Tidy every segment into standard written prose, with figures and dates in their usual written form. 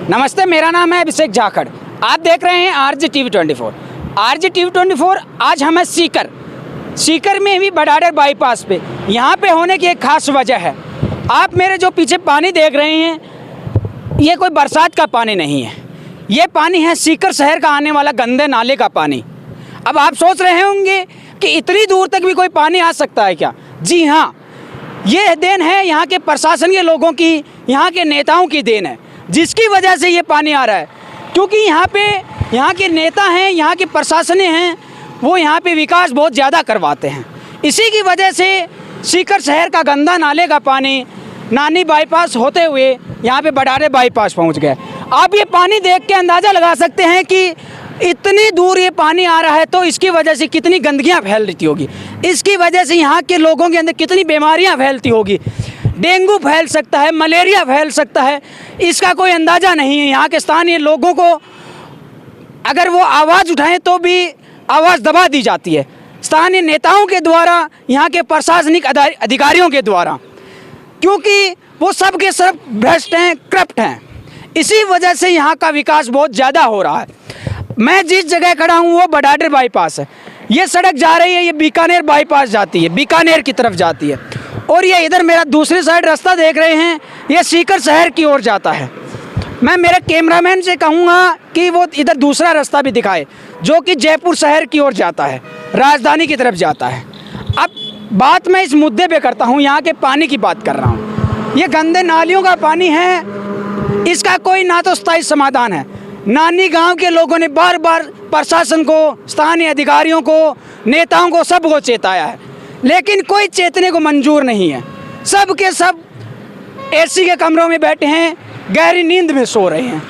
नमस्ते, मेरा नाम है अभिषेक जाखड़। आप देख रहे हैं RGTV24। RGTV24 आज हम हैं सीकर में भी बडाडर बाईपास पे। यहाँ पे होने की एक खास वजह है। आप मेरे जो पीछे पानी देख रहे हैं, ये कोई बरसात का पानी नहीं है। ये पानी है सीकर शहर का आने वाला गंदे नाले का पानी। अब आप सोच रहे होंगे कि इतनी दूर तक भी कोई पानी आ सकता है क्या? जी हाँ, ये देन है यहाँ के प्रशासन के लोगों की, यहाँ के नेताओं की देन है, जिसकी वजह से ये पानी आ रहा है। क्योंकि यहाँ के नेता हैं, यहाँ के प्रशासन हैं, वो यहाँ पे विकास बहुत ज़्यादा करवाते हैं। इसी की वजह से सीकर शहर का गंदा नाले का पानी नानी बाईपास होते हुए यहाँ पे बडाडर बाईपास पहुँच गया। आप ये पानी देख के अंदाज़ा लगा सकते हैं कि इतनी दूर ये पानी आ रहा है तो इसकी वजह से कितनी गंदगियाँ फैल रही होगी, इसकी वजह से यहाँ के लोगों के अंदर कितनी बीमारियाँ फैलती होगी। डेंगू फैल सकता है, मलेरिया फैल सकता है, इसका कोई अंदाज़ा नहीं है। यहाँ के स्थानीय लोगों को अगर वो आवाज़ उठाएं तो भी आवाज़ दबा दी जाती है स्थानीय नेताओं के द्वारा, यहाँ के प्रशासनिक अधिकारियों के द्वारा, क्योंकि वो सब के सब भ्रष्ट हैं, करप्ट हैं। इसी वजह से यहाँ का विकास बहुत ज़्यादा हो रहा है। मैं जिस जगह खड़ा हूँ वो बडाडर बाईपास है। ये सड़क जा रही है, ये बीकानेर बाईपास जाती है, बीकानेर की तरफ जाती है। और ये इधर मेरा दूसरी साइड रास्ता देख रहे हैं, ये सीकर शहर की ओर जाता है। मैं मेरे कैमरामैन से कहूँगा कि वो इधर दूसरा रास्ता भी दिखाए जो कि जयपुर शहर की ओर जाता है, राजधानी की तरफ जाता है। अब बात मैं इस मुद्दे पे करता हूँ, यहाँ के पानी की बात कर रहा हूँ। ये गंदे नालियों का पानी है, इसका कोई ना तो स्थायी समाधान है। नानी गांव के लोगों ने बार बार प्रशासन को, स्थानीय अधिकारियों को, नेताओं को, सबको चेताया है, लेकिन कोई चेतने को मंजूर नहीं है। सब के सब एसी के कमरों में बैठे हैं, गहरी नींद में सो रहे हैं।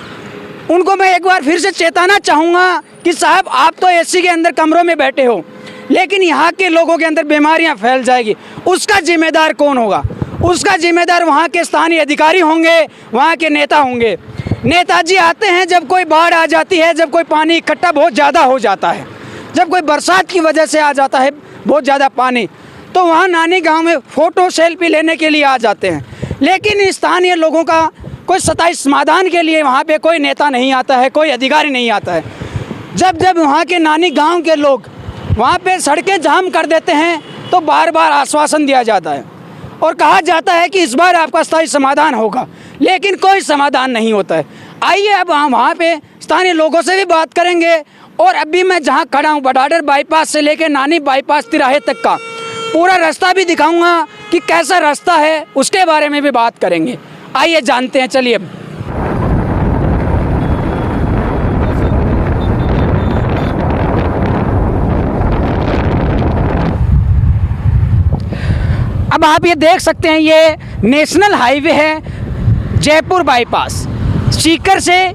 उनको मैं एक बार फिर से चेताना चाहूँगा कि साहब, आप तो एसी के अंदर कमरों में बैठे हो, लेकिन यहाँ के लोगों के अंदर बीमारियाँ फैल जाएगी, उसका जिम्मेदार कौन होगा? उसका जिम्मेदार वहाँ के स्थानीय अधिकारी होंगे, वहाँ के नेता होंगे। नेताजी आते हैं जब कोई बाढ़ आ जाती है, जब कोई पानी इकट्ठा बहुत ज़्यादा हो जाता है, जब कोई बरसात की वजह से आ जाता है बहुत ज़्यादा पानी, तो वहाँ नानी गांव में फ़ोटो सेल्फी लेने के लिए आ जाते हैं। लेकिन स्थानीय लोगों का कोई स्थायी समाधान के लिए वहाँ पे कोई नेता नहीं आता है, कोई अधिकारी नहीं आता है। जब वहाँ के नानी गांव के लोग वहाँ पे सड़कें जाम कर देते हैं तो बार बार आश्वासन दिया जाता है और कहा जाता है कि इस बार आपका स्थायी समाधान होगा, लेकिन कोई समाधान नहीं होता है। आइए अब हम वहाँ पे स्थानीय लोगों से भी बात करेंगे और अभी मैं जहाँ खड़ा हूँ बडाडर बाईपास से लेकर नानी बाईपास तिराहे तक का पूरा रास्ता भी दिखाऊंगा कि कैसा रास्ता है, उसके बारे में भी बात करेंगे। आइए जानते हैं, चलिए। अब आप ये देख सकते हैं, ये नेशनल हाईवे है जयपुर बाईपास। सीकर से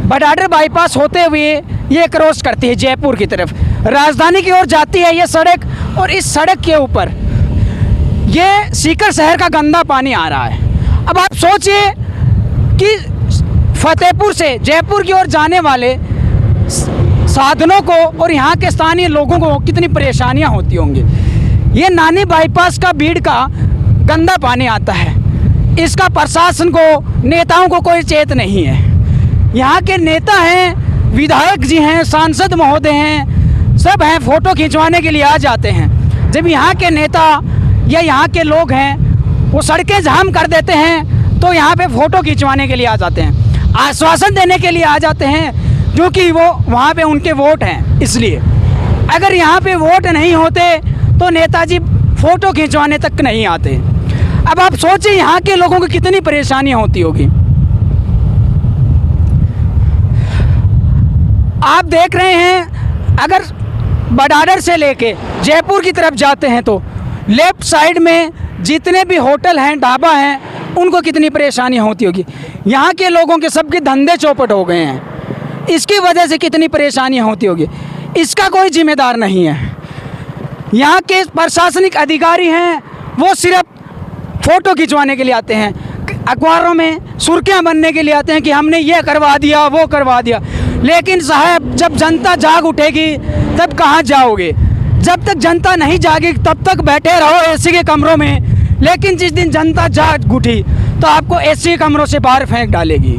बडाडर बाईपास होते हुए ये क्रॉस करती है जयपुर की तरफ, राजधानी की ओर जाती है ये सड़क। और इस सड़क के ऊपर ये सीकर शहर का गंदा पानी आ रहा है। अब आप सोचिए कि फतेहपुर से जयपुर की ओर जाने वाले साधनों को और यहाँ के स्थानीय लोगों को कितनी परेशानियाँ होती होंगी। ये नानी बाईपास का भीड़ का गंदा पानी आता है, इसका प्रशासन को, नेताओं को कोई चेत नहीं है। यहाँ के नेता हैं, विधायक जी हैं, सांसद महोदय हैं, सब हैं, फ़ोटो खिंचवाने के लिए आ जाते हैं। जब यहाँ के नेता या यहाँ के लोग हैं वो सड़कें जाम कर देते हैं तो यहाँ पे फ़ोटो खिंचवाने के लिए आ जाते हैं, आश्वासन देने के लिए आ जाते हैं, क्योंकि वो वहाँ पे उनके वोट हैं। इसलिए अगर यहाँ पे वोट नहीं होते तो नेताजी फ़ोटो खिंचवाने तक नहीं आते। अब आप सोचिए यहाँ के लोगों को कितनी परेशानियाँ होती होगी। आप देख रहे हैं, अगर बडाडर से लेके जयपुर की तरफ जाते हैं तो लेफ़्ट साइड में जितने भी होटल हैं, ढाबा हैं, उनको कितनी परेशानियाँ होती होगी। यहाँ के लोगों के सबके धंधे चौपट हो गए हैं, इसकी वजह से कितनी परेशानियाँ होती होगी। इसका कोई जिम्मेदार नहीं है। यहाँ के प्रशासनिक अधिकारी हैं, वो सिर्फ फ़ोटो खिंचवाने के लिए आते हैं, अखबारों में सुर्खियाँ बनने के लिए आते हैं कि हमने ये करवा दिया, वो करवा दिया। लेकिन साहब, जब जनता जाग उठेगी तब कहाँ जाओगे? जब तक जनता नहीं जागी तब तक बैठे रहो एसी के कमरों में, लेकिन जिस दिन जनता जाग उठी तो आपको एसी कमरों से बाहर फेंक डालेगी।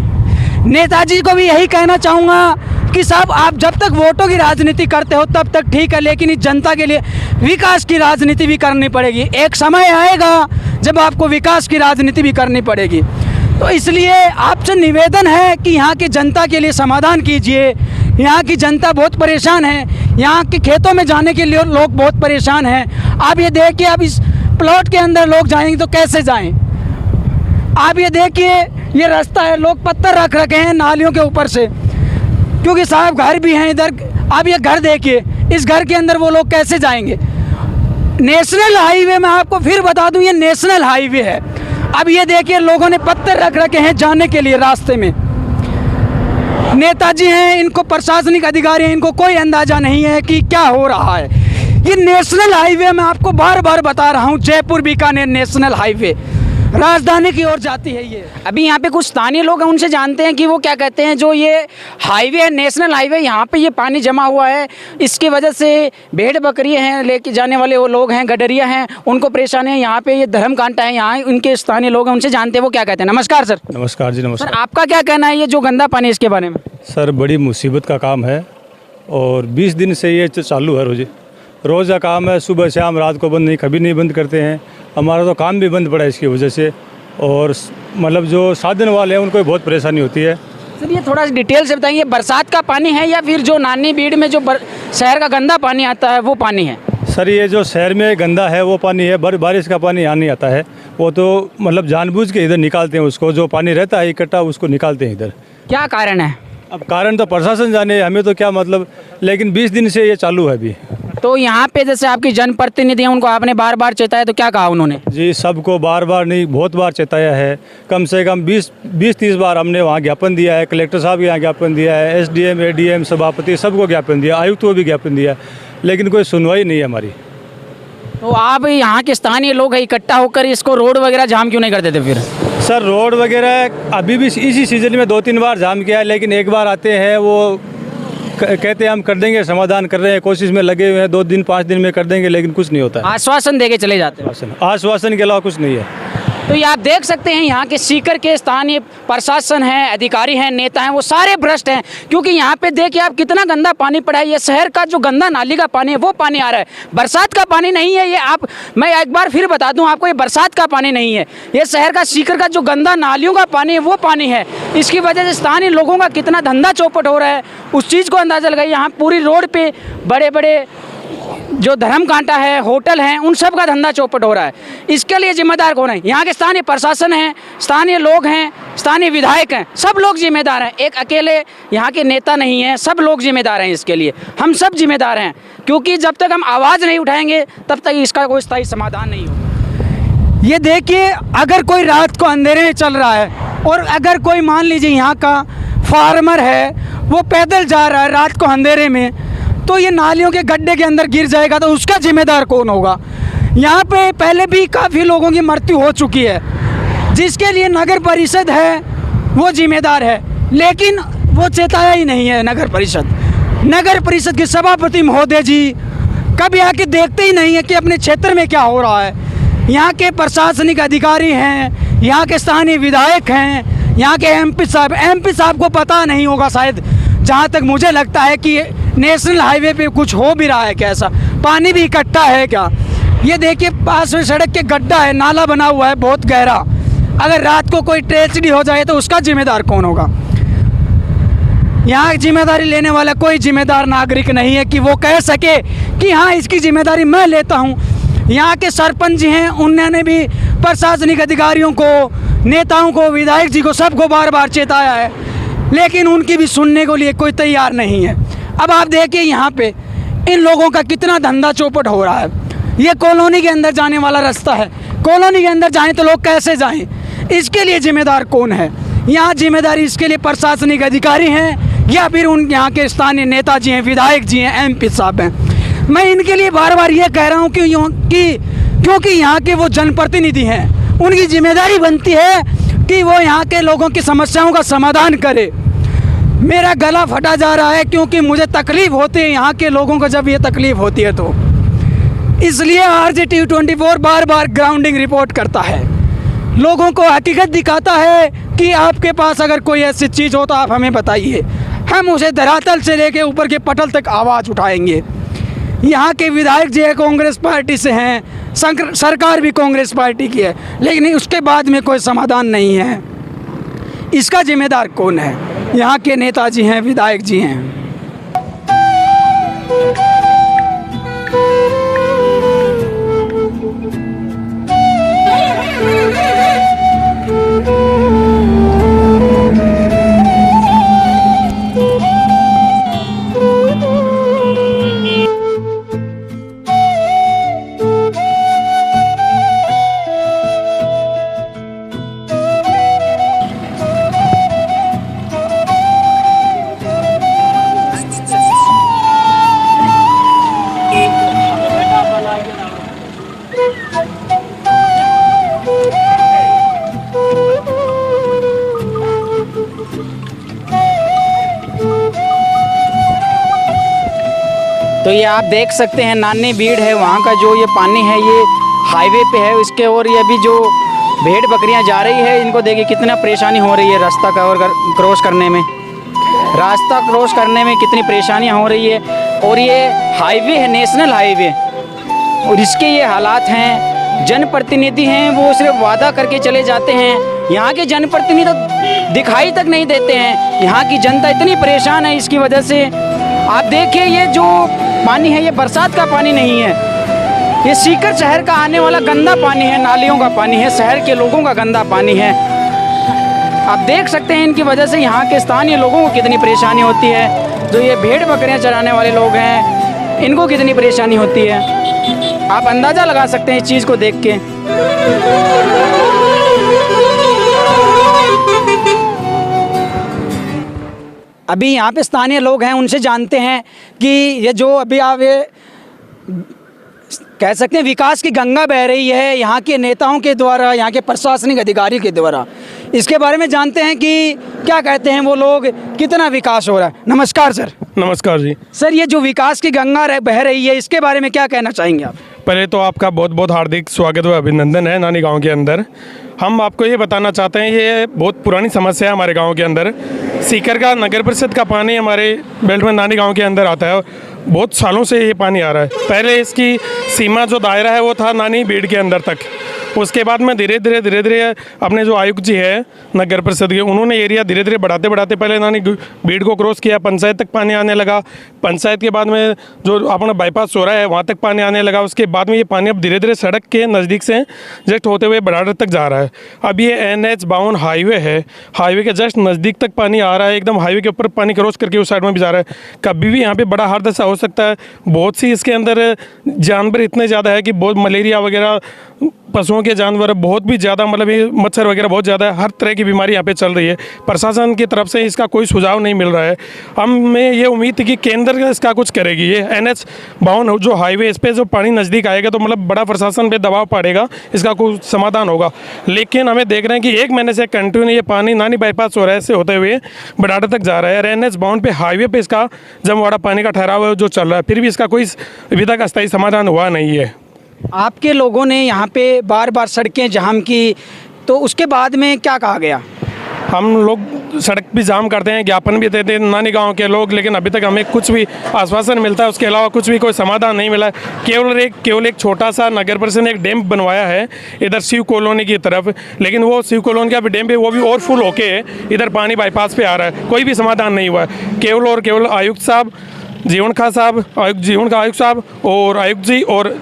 नेताजी को भी यही कहना चाहूँगा कि साहब आप जब तक वोटों की राजनीति करते हो तब तक ठीक है, लेकिन इस जनता के लिए विकास की राजनीति भी करनी पड़ेगी। एक समय आएगा जब आपको विकास की राजनीति भी करनी पड़ेगी। तो इसलिए आपसे निवेदन है कि यहाँ की जनता के लिए समाधान कीजिए। यहाँ की जनता बहुत परेशान है, यहाँ के खेतों में जाने के लिए लोग बहुत परेशान हैं। आप ये देखिए, अब इस प्लॉट के अंदर लोग जाएंगे तो कैसे जाएं? आप ये देखिए, ये रास्ता है, लोग पत्थर रख रखे हैं नालियों के ऊपर से, क्योंकि साहब घर भी हैं इधर। आप ये घर देखिए, इस घर के अंदर वो लोग कैसे जाएंगे? नेशनल हाईवे, मैं आपको फिर बता दूं, ये नेशनल हाईवे है। अब ये देखिए, लोगों ने पत्थर रख रखे हैं जाने के लिए रास्ते में। नेताजी हैं, इनको प्रशासनिक अधिकारी हैं, इनको कोई अंदाजा नहीं है कि क्या हो रहा है। ये नेशनल हाईवे, मैं आपको बार बार बता रहा हूँ, जयपुर बीकानेर नेशनल हाईवे राजधानी की ओर जाती है। ये अभी यहाँ पे कुछ स्थानीय लोग हैं, उनसे जानते हैं कि वो क्या कहते हैं। जो ये हाईवे है, नेशनल हाईवे, यहाँ पे ये पानी जमा हुआ है, इसकी वजह से भेड़ बकरी हैं, लेके जाने वाले वो लोग हैं, गडरिया हैं, उनको परेशानी है। यहाँ पे ये धर्म कांटा है, यहाँ उनके स्थानीय लोग हैं, उनसे जानते हैं वो क्या कहते हैं। नमस्कार सर। नमस्कार जी। नमस्कार सर, आपका क्या कहना है ये जो गंदा पानी इसके बारे में? सर, बड़ी मुसीबत का काम है और 20 दिन से ये चालू है। रोज़ का काम है, सुबह शाम रात को बंद नहीं, कभी नहीं बंद करते हैं। हमारा तो काम भी बंद पड़ा है इसकी वजह से, और मतलब जो साधन वाले हैं उनको भी बहुत परेशानी होती है। सर, ये थोड़ा डिटेल से बताइए, बरसात का पानी है या फिर जो नानी बीड़ में जो शहर का गंदा पानी आता है वो पानी है? सर, ये जो शहर में गंदा है वो पानी है, बारिश का पानी यहाँ नहीं आता है। वो तो मतलब जानबूझ के इधर निकालते हैं उसको, जो पानी रहता है इकट्ठा उसको निकालते हैं इधर। क्या कारण है? अब कारण तो प्रशासन जाने, हमें तो क्या मतलब, लेकिन 20 दिन से ये चालू है अभी। तो यहाँ पे जैसे आपकी जनप्रतिनिधि हैं, उनको आपने बार बार चेताया, तो क्या कहा उन्होंने? जी, सबको बार बार नहीं, बहुत बार चेताया है। कम से कम 20-30 बार हमने वहाँ ज्ञापन दिया है। कलेक्टर साहब के यहाँ ज्ञापन दिया है, SDM, ADM, सभापति, सबको ज्ञापन दिया, आयुक्त को भी ज्ञापन दिया, लेकिन कोई सुनवाई नहीं है हमारी। तो आप यहाँ के स्थानीय लोग इकट्ठा होकर इसको रोड वगैरह जाम क्यों नहीं कर देते फिर? सर, रोड वगैरह अभी भी इसी सीजन में 2-3 बार जाम किया है, लेकिन एक बार आते हैं वो कहते हैं हम कर देंगे, समाधान कर रहे हैं, कोशिश में लगे हुए हैं, 2 दिन 5 दिन में कर देंगे, लेकिन कुछ नहीं होता है। आश्वासन देके चले जाते हैं। आश्वासन के अलावा कुछ नहीं है। तो ये आप देख सकते हैं, यहाँ के सीकर के स्थानीय प्रशासन हैं, अधिकारी हैं, नेता हैं, वो सारे भ्रष्ट हैं। क्योंकि यहाँ पे देखिए आप, कितना गंदा पानी पड़ा है। ये शहर का जो गंदा नाली का पानी है वो पानी आ रहा है, बरसात का पानी नहीं है ये। आप, मैं एक बार फिर बता दूं आपको, ये बरसात का पानी नहीं है, ये शहर का सीकर का जो गंदा नालियों का पानी है वो पानी है। इसकी वजह से स्थानीय लोगों का कितना धंधा चौपट हो रहा है, उस चीज़ को अंदाजा लगाइए। यहाँ पूरी रोड पे बड़े बड़े जो धर्म कांटा है, होटल हैं, उन सब का धंधा चौपट हो रहा है। इसके लिए जिम्मेदार कौन है? यहाँ के स्थानीय प्रशासन है, स्थानीय लोग हैं, स्थानीय विधायक हैं, सब लोग जिम्मेदार हैं। एक अकेले यहाँ के नेता नहीं हैं, सब लोग जिम्मेदार हैं इसके लिए। हम सब जिम्मेदार हैं, क्योंकि जब तक हम आवाज़ नहीं उठाएंगे तब तक इसका कोई स्थायी समाधान नहीं होगा। ये देखिए, अगर कोई रात को अंधेरे में चल रहा है, और अगर कोई मान लीजिए यहाँ का फार्मर है, वो पैदल जा रहा है रात को अंधेरे में, तो ये नालियों के गड्ढे के अंदर गिर जाएगा, तो उसका जिम्मेदार कौन होगा? यहाँ पे पहले भी काफ़ी लोगों की मृत्यु हो चुकी है, जिसके लिए नगर परिषद है वो जिम्मेदार है, लेकिन वो चेताया ही नहीं है। नगर परिषद के सभापति महोदय जी कभी आके देखते ही नहीं है कि अपने क्षेत्र में क्या हो रहा है। यहाँ के प्रशासनिक अधिकारी हैं, यहाँ के स्थानीय विधायक हैं, यहाँ के MP साहब को पता नहीं होगा शायद, जहाँ तक मुझे लगता है कि नेशनल हाईवे पे कुछ हो भी रहा है, कैसा पानी भी इकट्ठा है क्या। ये देखिए, पास में सड़क के गड्ढा है, नाला बना हुआ है बहुत गहरा। अगर रात को कोई ट्रेजेडी हो जाए तो उसका जिम्मेदार कौन होगा? यहाँ जिम्मेदारी लेने वाला कोई जिम्मेदार नागरिक नहीं है कि वो कह सके कि हाँ, इसकी जिम्मेदारी मैं लेता हूँ। यहाँ के सरपंच जी हैं, उन्होंने भी प्रशासनिक अधिकारियों को, नेताओं को, विधायक जी को, सबको बार बार चेताया है, लेकिन उनकी भी सुनने को लिए कोई तैयार नहीं है। अब आप देखिए, यहाँ पे इन लोगों का कितना धंधा चौपट हो रहा है। ये कॉलोनी के अंदर जाने वाला रास्ता है, कॉलोनी के अंदर जाएं तो लोग कैसे जाएं? इसके लिए जिम्मेदार कौन है? यहाँ जिम्मेदारी इसके लिए प्रशासनिक अधिकारी हैं, या फिर उन यहाँ के स्थानीय नेताजी हैं, विधायक जी हैं, MP साहब हैं। मैं इनके लिए बार बार ये कह रहा हूँ क्योंकि यहाँ के वो जनप्रतिनिधि हैं, उनकी जिम्मेदारी बनती है कि वो यहाँ के लोगों की समस्याओं का समाधान करे। मेरा गला फटा जा रहा है क्योंकि मुझे तकलीफ़ होती है यहाँ के लोगों को, जब ये तकलीफ़ होती है तो इसलिए RJTV 24 बार बार ग्राउंडिंग रिपोर्ट करता है, लोगों को हकीकत दिखाता है, कि आपके पास अगर कोई ऐसी चीज़ हो तो आप हमें बताइए, हम उसे धरातल से लेके ऊपर के पटल तक आवाज़ उठाएंगे। यहाँ के विधायक जी है कांग्रेस पार्टी से हैं, सरकार भी कांग्रेस पार्टी की है, लेकिन उसके बाद में कोई समाधान नहीं है। इसका जिम्मेदार कौन है? यहाँ के नेताजी हैं, विधायक जी हैं। तो ये आप देख सकते हैं नानी भीड़ है, वहाँ का जो ये पानी है ये हाईवे पे है इसके, और ये अभी जो भेड़ बकरियाँ जा रही है इनको देखिए कितना परेशानी हो रही है रास्ता क्रॉस करने में। रास्ता क्रॉस करने में कितनी परेशानियाँ हो रही है, और ये हाईवे है, नेशनल हाईवे, और इसके ये हालात हैं। जनप्रतिनिधि हैं वो सिर्फ वादा करके चले जाते हैं, यहाँ के जनप्रतिनिधि तो दिखाई तक नहीं देते हैं। यहाँ की जनता इतनी परेशान है इसकी वजह से। आप देखिए ये जो पानी है ये बरसात का पानी नहीं है, ये सीकर शहर का आने वाला गंदा पानी है, नालियों का पानी है, शहर के लोगों का गंदा पानी है। आप देख सकते हैं इनकी वजह से यहाँ के स्थानीय लोगों को कितनी परेशानी होती है। जो ये भेड़ बकरियाँ चराने वाले लोग हैं इनको कितनी परेशानी होती है, आप अंदाज़ा लगा सकते हैं इस चीज़ को देख के। अभी यहाँ पे स्थानीय लोग हैं, उनसे जानते हैं कि ये जो अभी आप ये कह सकते हैं विकास की गंगा बह रही है यहाँ के नेताओं के द्वारा, यहाँ के प्रशासनिक अधिकारी के द्वारा, इसके बारे में जानते हैं कि क्या कहते हैं वो लोग, कितना विकास हो रहा है। नमस्कार सर। नमस्कार जी। सर ये जो विकास की गंगा बह रही है इसके बारे में क्या कहना चाहेंगे आप? पहले तो आपका बहुत बहुत हार्दिक स्वागत व अभिनंदन है नानी गांव के अंदर। हम आपको ये बताना चाहते हैं ये बहुत पुरानी समस्या है हमारे गांव के अंदर। सीकर का नगर परिषद का पानी हमारे बेल्ट में नानी गांव के अंदर आता है, बहुत सालों से ये पानी आ रहा है। पहले इसकी सीमा जो दायरा है वो था नानी बीड़ के अंदर तक, उसके बाद में धीरे धीरे अपने जो आयुक्त जी है नगर परिषद के, उन्होंने एरिया धीरे धीरे बढ़ाते पहले नानी बीड़ को क्रॉस किया, पंचायत तक पानी आने लगा। पंचायत के बाद में जो अपना बाईपास हो रहा है वहाँ तक पानी आने लगा। उसके बाद में ये पानी अब धीरे धीरे सड़क के नज़दीक से जस्ट होते हुए बड़ाड़र तक जा रहा है। अब ये NH-52 हाईवे है, हाईवे के जस्ट नज़दीक तक पानी आ रहा है, एकदम हाईवे के ऊपर पानी क्रॉस करके उस साइड में भी जा रहा है। कभी भी यहाँ पर बड़ा हादसा हो सकता है। बहुत सी इसके अंदर जानवर इतने ज़्यादा है कि बहुत मलेरिया वगैरह, पशुओं के जानवर बहुत भी ज़्यादा, मतलब ये मच्छर वगैरह बहुत ज़्यादा है, हर तरह की बीमारी यहाँ पे चल रही है। प्रशासन की तरफ से इसका कोई सुझाव नहीं मिल रहा है। हमें ये उम्मीद थी कि केंद्र इसका कुछ करेगी। ये NH-52 जो हाईवे, इस पर जो पानी नज़दीक आएगा तो मतलब बड़ा प्रशासन पे दबाव पड़ेगा, इसका कुछ समाधान होगा। लेकिन हमें देख रहे हैं कि 1 महीने से कंटिन्यू ये पानी नानी बाईपास हो रहा है, ऐसे होते हुए बड़ाड़ा तक जा रहा है। और NH-52 पे हाईवे पे इसका जमवाड़ा पानी का ठहराव जो चल रहा है, फिर भी इसका कोई अभी तक अस्थायी समाधान हुआ नहीं है। आपके लोगों ने यहाँ पे बार बार सड़कें जाम की, तो उसके बाद में क्या कहा गया? हम लोग सड़क भी जाम करते हैं, ज्ञापन भी देते हैं नानी गांव के लोग, लेकिन अभी तक हमें कुछ भी आश्वासन मिलता है, उसके अलावा कुछ भी कोई समाधान नहीं मिला है। केवल एक छोटा सा नगर परिषद ने एक डैम बनवाया है इधर शिव कॉलोनी की तरफ, लेकिन वो शिव कॉलोनी का भी डैम पे वो भी और फुल होके इधर पानी बाईपास पे आ रहा है, कोई भी समाधान नहीं हुआ है। केवल और केवल आयुक्त साहब, जीवन खां साहब, आयुक्त साहब और आयुक्त जी और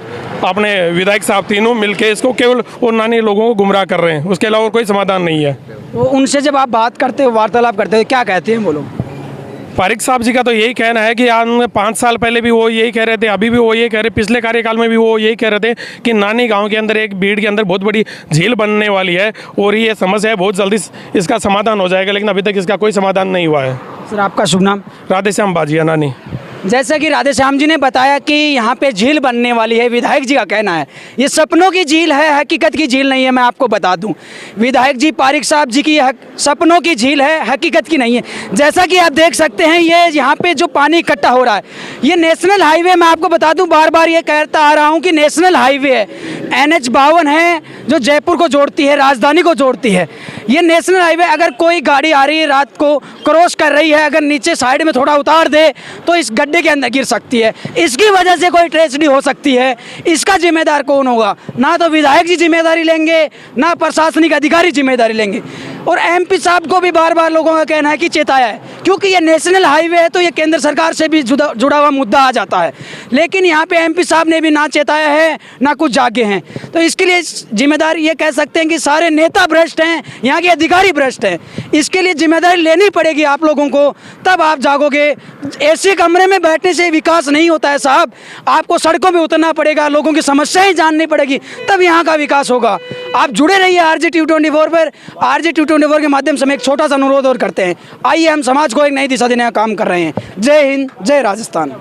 अपने विधायक साहब तीनों मिलके इसको केवल और नानी लोगों को गुमराह कर रहे हैं, उसके अलावा कोई समाधान नहीं है। तो उनसे जब आप बात करते हो, वार्तालाप करते हो, क्या कहते हैं वो लोग? पारिक साहब जी का तो यही कहना है कि 5 साल पहले भी वो यही कह रहे थे, अभी भी वो यही कह रहे, पिछले कार्यकाल में भी वो यही कह रहे थे कि नानी गांव के अंदर एक बीड़ के अंदर बहुत बड़ी झील बनने वाली है और ये समस्या है बहुत जल्दी इसका समाधान हो जाएगा, लेकिन अभी तक इसका कोई समाधान नहीं हुआ है। सर आपका शुभ नाम? राधेश्याम बाजिया नानी। जैसा कि राधेश्याम जी ने बताया कि यहाँ पे झील बनने वाली है, विधायक जी का कहना है ये सपनों की झील है, हकीकत की झील नहीं है। मैं आपको बता दूं, विधायक जी पारिक साहब जी की सपनों की झील है, हकीकत की नहीं है। जैसा कि आप देख सकते हैं ये यहाँ पे जो पानी इकट्ठा हो रहा है ये नेशनल हाईवे, मैं आपको बता दूं, बार बार ये कहता आ रहा हूँ कि नेशनल हाईवे है, NH-52 है जो जयपुर को जोड़ती है, राजधानी को जोड़ती है। ये नेशनल हाईवे, अगर कोई गाड़ी आ रही है रात को क्रॉस कर रही है, अगर नीचे साइड में थोड़ा उतार दे तो इस गड्ढे के अंदर गिर सकती है, इसकी वजह से कोई ट्रेजेडी हो सकती है। इसका जिम्मेदार कौन होगा? ना तो विधायक जी जिम्मेदारी लेंगे, ना प्रशासनिक अधिकारी जिम्मेदारी लेंगे। और एमपी साहब को भी बार बार लोगों का कहना है कि चेताया है, क्योंकि ये नेशनल हाईवे है तो ये केंद्र सरकार से भी जुड़ा हुआ मुद्दा आ जाता है। लेकिन यहाँ पे एमपी साहब ने भी ना चेताया है, ना कुछ जागे हैं। तो इसके लिए जिम्मेदार ये कह सकते हैं कि सारे नेता भ्रष्ट हैं, यहाँ के अधिकारी भ्रष्ट हैं। इसके लिए जिम्मेदारी लेनी पड़ेगी आप लोगों को, तब आप जागोगे। ऐसे कमरे में बैठने से विकास नहीं होता है साहब, आपको सड़कों में उतरना पड़ेगा, लोगों की समस्याएं जाननी पड़ेगी, तब यहाँ का विकास होगा। आप जुड़े रहिए RG-T24 पर। RG-T24 के माध्यम से हम एक छोटा सा अनुरोध और करते हैं, आइए हम समाज को एक नई दिशा देने का काम कर रहे हैं। जय हिंद, जय राजस्थान।